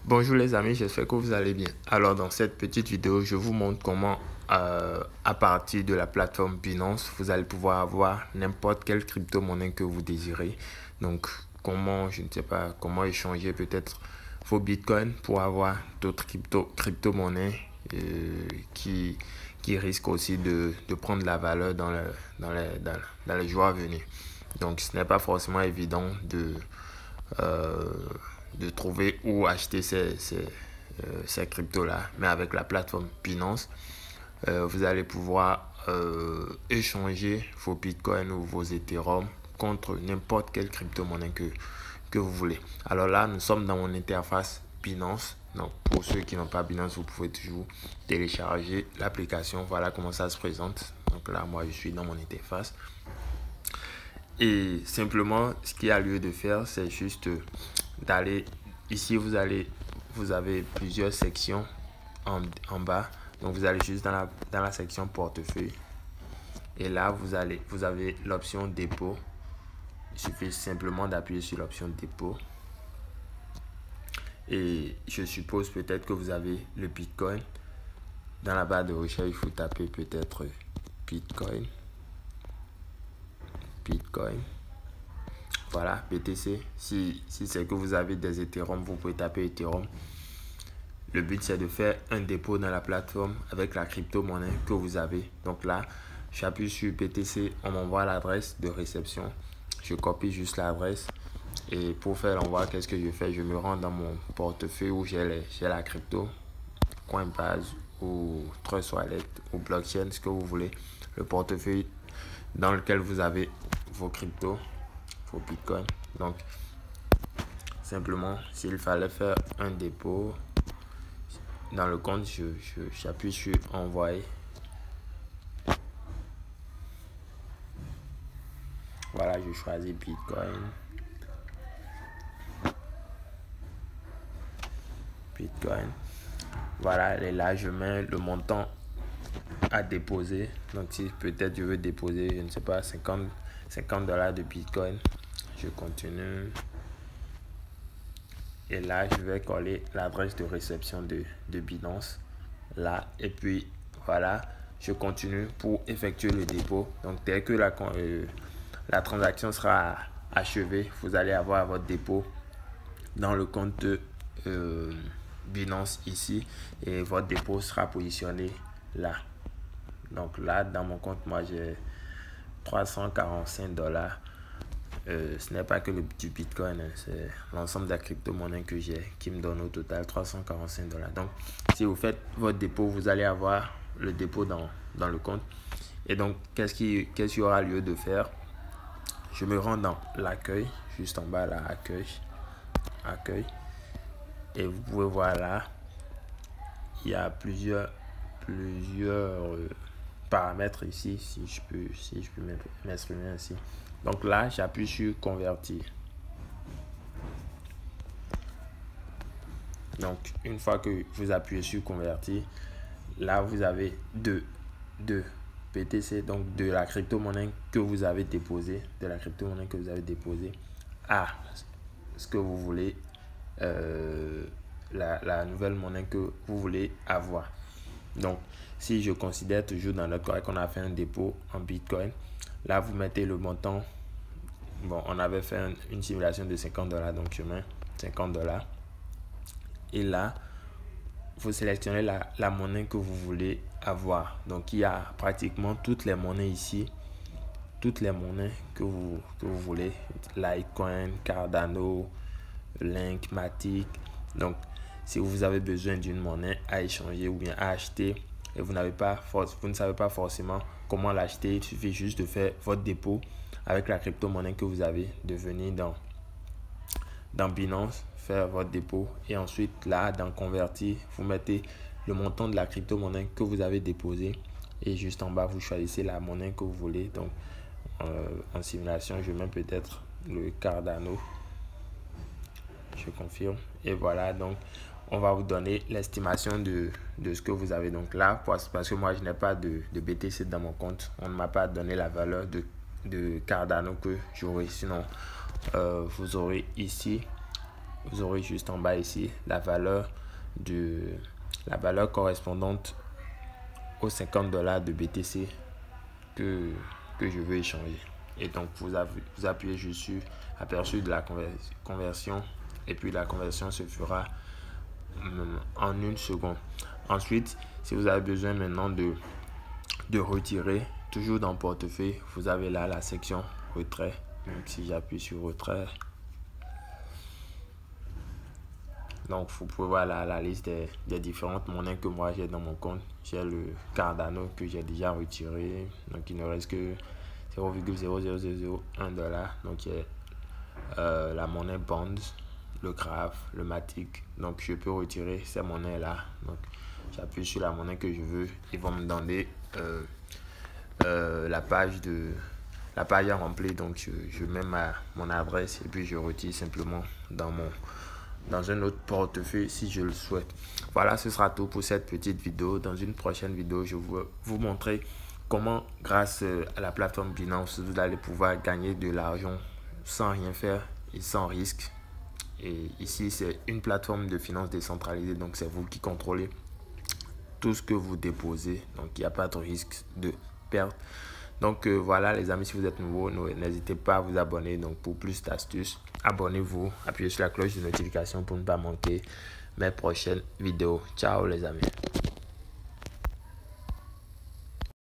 Bonjour les amis, j'espère que vous allez bien. Alors dans cette petite vidéo, je vous montre comment à partir de la plateforme Binance, vous allez pouvoir avoir n'importe quelle crypto-monnaie que vous désirez. Donc comment, je ne sais pas, comment échanger peut-être vos bitcoins pour avoir d'autres crypto-monnaies qui risquent aussi de prendre la valeur dans les jours à venir. Donc ce n'est pas forcément évident euh, de trouver où acheter ces cryptos-là. Mais avec la plateforme Binance, vous allez pouvoir échanger vos bitcoins ou vos Ethereum contre n'importe quelle crypto-monnaie que vous voulez. Alors là, nous sommes dans mon interface Binance. Donc, pour ceux qui n'ont pas Binance, vous pouvez toujours télécharger l'application. Voilà comment ça se présente. Donc là, moi, je suis dans mon interface. Et simplement, ce qu'il y a lieu de faire, c'est juste d'aller ici. Vous avez plusieurs sections en bas. Donc, vous allez juste dans la section portefeuille. Et là, vous avez l'option dépôt. Il suffit simplement d'appuyer sur l'option dépôt. Et je suppose peut-être que vous avez le Bitcoin. Dans la barre de recherche, il faut taper peut-être Bitcoin. Voilà, BTC. Si c'est que vous avez des Ethereum, vous pouvez taper Ethereum. Le but, c'est de faire un dépôt dans la plateforme avec la crypto-monnaie que vous avez. Donc là, j'appuie sur BTC, on m'envoie l'adresse de réception. Je copie juste l'adresse. Et pour faire l'envoi, qu'est-ce que je fais? Je me rends dans mon portefeuille où j'ai la crypto, Coinbase ou Trust Wallet ou Blockchain, ce que vous voulez. Le portefeuille dans lequel vous avez vos cryptos, vos bitcoins. Donc, simplement, s'il fallait faire un dépôt dans le compte, j'appuie sur envoyer. Voilà, je choisis Bitcoin. Voilà, et là, je mets le montant à déposer. Donc, si peut-être je veux déposer, je ne sais pas, 50 $ de Bitcoin, je continue. Et là, je vais coller l'adresse de réception de Binance. Là, et puis voilà, je continue pour effectuer le dépôt. Donc, dès que la transaction sera achevée, vous allez avoir votre dépôt dans le compte de Binance ici. Et votre dépôt sera positionné là. Donc là, dans mon compte, moi, j'ai 345 $. Ce n'est pas que du Bitcoin, hein, c'est l'ensemble des crypto-monnaies que j'ai qui me donne au total 345 $. Donc, si vous faites votre dépôt, vous allez avoir le dépôt dans le compte. Et donc, qu'est-ce qu'il y aura lieu de faire? Je me rends dans l'accueil, juste en bas là, accueil. Et vous pouvez voir là, il y a plusieurs paramètres ici, si je peux m'exprimer ainsi. Donc là, j'appuie sur convertir. Donc, une fois que vous appuyez sur convertir, là, vous avez deux BTC, donc de la crypto-monnaie que vous avez déposé, à ce que vous voulez, la nouvelle monnaie que vous voulez avoir. Donc, si je considère toujours dans notre cas qu'on a fait un dépôt en Bitcoin, là, vous mettez le montant. Bon, on avait fait une simulation de 50 $, donc je mets 50 $. Et là, vous sélectionnez la monnaie que vous voulez avoir. Donc, il y a pratiquement toutes les monnaies ici. Toutes les monnaies que vous voulez. Litecoin, Cardano, Link, Matic. Donc, si vous avez besoin d'une monnaie à échanger ou bien à acheter et vous ne savez pas forcément comment l'acheter, il suffit juste de faire votre dépôt avec la crypto-monnaie que vous avez, de venir dans Binance, faire votre dépôt et ensuite là, dans convertir, vous mettez le montant de la crypto-monnaie que vous avez déposé et juste en bas, vous choisissez la monnaie que vous voulez. Donc, en simulation, je mets peut-être le Cardano. Je confirme. Et voilà, donc, on va vous donner l'estimation de ce que vous avez. Donc là, parce que moi, je n'ai pas de BTC dans mon compte. On ne m'a pas donné la valeur de Cardano que j'aurai. Sinon, vous aurez ici vous aurez juste en bas ici la valeur correspondante aux 50 $ de BTC que je veux échanger. Et donc vous appuyez juste sur aperçu de la conversion, et puis la conversion se fera en 1 seconde. Ensuite, si vous avez besoin maintenant de retirer, toujours dans portefeuille, vous avez là la section retrait. Donc si j'appuie sur retrait, donc vous pouvez voir là la liste des différentes monnaies que moi j'ai dans mon compte. J'ai le Cardano que j'ai déjà retiré, donc il ne reste que 0,00001 $. Donc il y a la monnaie Bonds, le Graph, le Matic. Donc je peux retirer ces monnaies là. Donc j'appuie sur la monnaie que je veux. Ils vont me donner la page à remplir. Donc je mets mon adresse et puis je retire simplement dans un autre portefeuille si je le souhaite. Voilà, ce sera tout pour cette petite vidéo. Dans une prochaine vidéo, je vais vous montrer comment, grâce à la plateforme Binance, vous allez pouvoir gagner de l'argent sans rien faire et sans risque. Et ici, c'est une plateforme de finance décentralisée, donc c'est vous qui contrôlez tout ce que vous déposez. Donc, il n'y a pas de risque de perte. Donc, voilà les amis, si vous êtes nouveau, n'hésitez pas à vous abonner. Donc, pour plus d'astuces, abonnez-vous, appuyez sur la cloche de notification pour ne pas manquer mes prochaines vidéos. Ciao les amis.